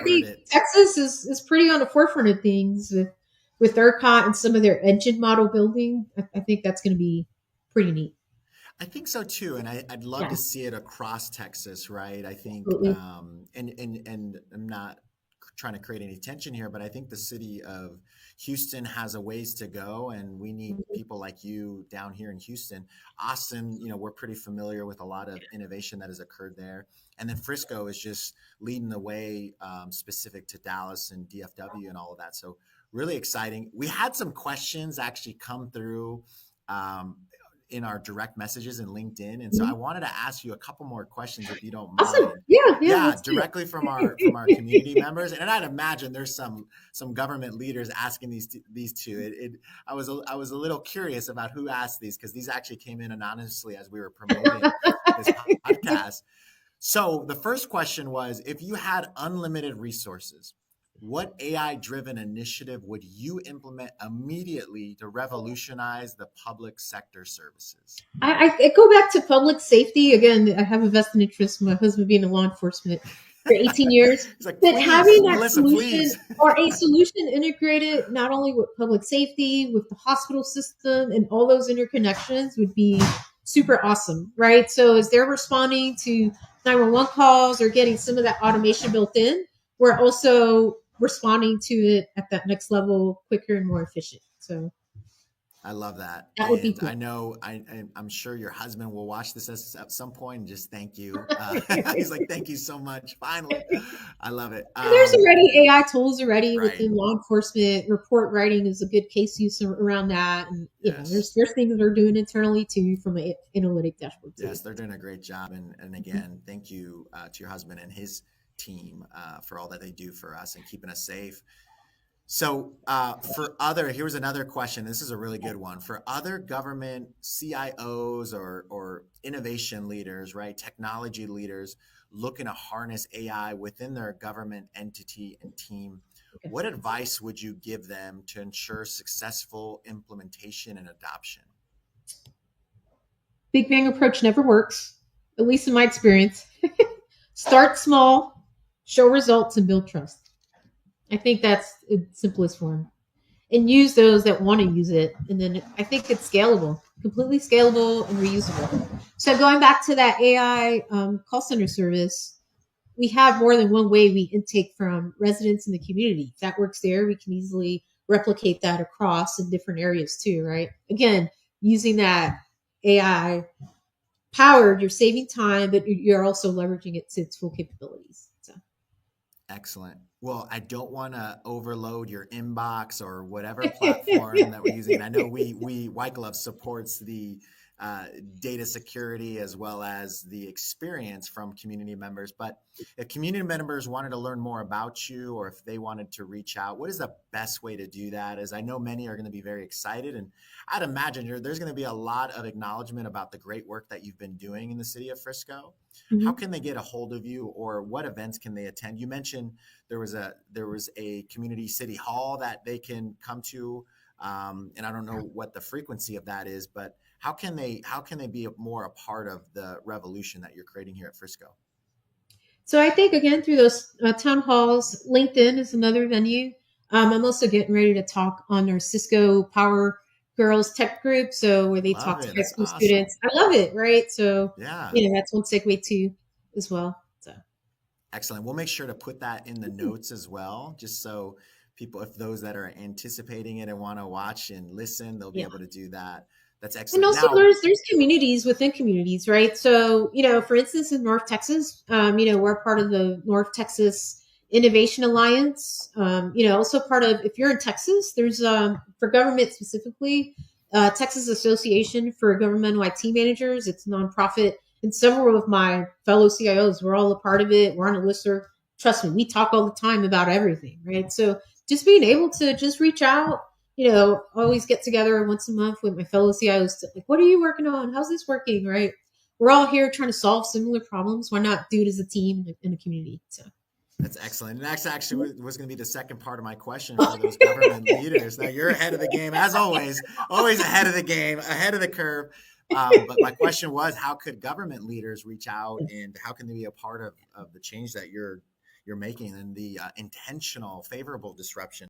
heard think it. Texas is pretty on the forefront of things with ERCOT and some of their engine model building. I think that's going to be pretty neat. I think so too, and I'd love to Yeah, see it across Texas, right? I think, absolutely. and I'm not trying to create any tension here, but I think the city of Houston has a ways to go, and we need people like you down here in Houston. Austin, we're pretty familiar with a lot of innovation that has occurred there, and then Frisco is just leading the way, specific to Dallas and DFW and all of that. So really exciting. We had some questions actually come through. Um, in our direct messages in LinkedIn. And so I Mhm. wanted to ask you a couple more questions if you don't Awesome. mind. Yeah, yeah, Yeah, let's do directly from our it. community members. And I'd imagine there's some government leaders asking these two. I was a little curious about who asked these because these actually came in anonymously as we were promoting this podcast. So the first question was, if you had unlimited resources, what AI driven initiative would you implement immediately to revolutionize the public sector services? I go back to public safety again. I have a vested interest in my husband being in law enforcement for 18 years, He's like, but please, having that Melissa, solution please. or a solution integrated not only with public safety, with the hospital system, and all those interconnections would be super awesome, right? So as they're responding to 911 calls or getting some of that automation built in, we're also responding to it at that next level quicker and more efficient. So I love that. that would be And I cool. know, I'm sure your husband will watch this at some point and just thank you. He's like, thank you so much. Finally. I love it. And there's already AI tools already Right. within law enforcement. Report writing is a good case use around that, and Yes. there's things they're doing internally too from an analytic dashboard too. Yes, they're doing a great job. And again, thank you to your husband and his team for all that they do for us and keeping us safe. So, here's another question. This is a really good one. For other government CIOs or innovation leaders, right? Technology leaders looking to harness AI within their government entity and team, Okay. what advice would you give them to ensure successful implementation and adoption? Big bang approach never works, at least in my experience. Start small, show results, and build trust. I think that's the simplest form. And use those that want to use it. And then I think it's scalable, completely scalable and reusable. So going back to that AI call center service, we have more than one way we intake from residents in the community. If that works there, we can easily replicate that across in different areas too, right? Again, using that AI powered, you're saving time, but you're also leveraging it to its full capabilities. So Excellent. Well, I don't want to overload your inbox or whatever platform that we're using. And I know we White Glove supports the uh, data security as well as the experience from community members. But if community members wanted to learn more about you, or if they wanted to reach out, what is the best way to do that? As I know many are going to be very excited, and I'd imagine there's going to be a lot of acknowledgement about the great work that you've been doing in the city of Frisco. How mhm. can they get a hold of you, or what events can they attend? You mentioned there was a community city hall that they can come to, and I don't know what the frequency of that is, but how can they be more a part of the revolution that you're creating here at Frisco? So I think again through those town halls, LinkedIn is another venue. I'm also getting ready to talk on our Cisco Power Girls Tech Group, so where they Love talk to it. high That's school awesome. students. I love it, right? So Yeah. that's one segue too, as well. So Excellent. We'll make sure to put that in the notes as well, just so people, if those that are anticipating it and want to watch and listen, they'll be yeah. able to do that. That's And excellent. also, Now, there's communities within communities, right? So, for instance, in North Texas, we're part of the North Texas Innovation Alliance. Also part of, if you're in Texas, there's for government specifically, Texas Association for Governmental IT Managers. It's a nonprofit, and several of my fellow CIOs, we're all a part of it. We're on a listserv. Trust me, we talk all the time about everything, right? So, just being able to just reach out, always get together once a month with my fellow CIOs. Like, what are you working on? How's this working? Right? We're all here trying to solve similar problems. Why not do it as a team in a community? So, that's excellent. And that's actually was going to be the second part of my question for those government leaders. Now you're ahead of the game, as always ahead of the game, ahead of the curve. But my question was, how could government leaders reach out, and how can they be a part of the change that you're making, and the intentional favorable disruption